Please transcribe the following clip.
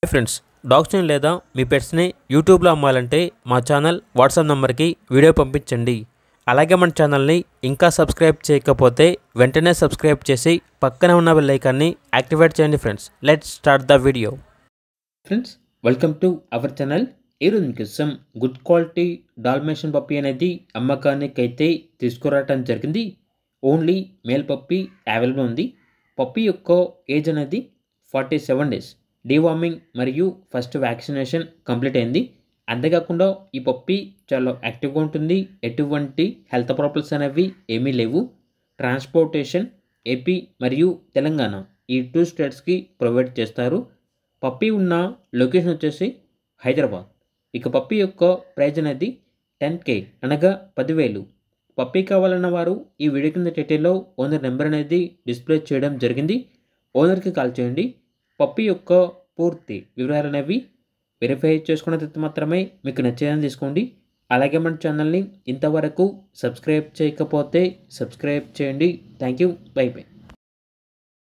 Hi friends, డాగ్స్ని లేదా మీ పెట్స్ని యూట్యూబ్లో అమ్మాలంటే మా ఛానల్ వాట్సాప్ నెంబర్కి వీడియో పంపించండి. అలాగే మన ఛానల్ని ఇంకా సబ్స్క్రైబ్ చేయకపోతే వెంటనే సబ్స్క్రైబ్ చేసి పక్కనే ఉన్న బెల్ ఐకాన్ని యాక్టివేట్ చేయండి. Friends, let's start the video. Friends, welcome to our channel. ఈరోజు మీకోసం గుడ్ క్వాలిటీ డాల్మేషన్ పప్పీ అనేది అమ్మకానికి అయితే తీసుకురావడం జరిగింది. ఓన్లీ మేల్ పప్పీ అవైలబుల్ ఉంది. పప్పీ యొక్క ఏజ్ అనేది 47 days. డీవార్మింగ్ మరియు ఫస్ట్ వ్యాక్సినేషన్ కంప్లీట్ అయింది. అంతేకాకుండా ఈ పప్పీ చాలా యాక్టివ్గా ఉంటుంది. ఎటువంటి హెల్త్ ప్రాబ్లమ్స్ అనేవి ఏమీ లేవు. ట్రాన్స్పోర్టేషన్ ఏపీ మరియు తెలంగాణ ఈ 2 స్టేట్స్కి ప్రొవైడ్ చేస్తారు. పప్పీ ఉన్న లొకేషన్ వచ్చేసి హైదరాబాద్. ఇక పప్పీ యొక్క ప్రైజ్ అనేది 10K అనగా 10,000. పప్పీ కావాలన్న వారు ఈ వీడియో కింద టైటిల్లో ఓనర్ నెంబర్ అనేది డిస్ప్లే చేయడం జరిగింది. ఓనర్కి కాల్ చేయండి. పప్పీ యొక్క పూర్తి వివరాలు అనేవి వెరిఫై చేసుకున్న తర్వాత మాత్రమే మీకు నచ్చేదని తీసుకోండి. అలాగే మన ఛానల్ని ఇంతవరకు సబ్స్క్రైబ్ చేయకపోతే సబ్స్క్రైబ్ చేయండి. Thank you. By by.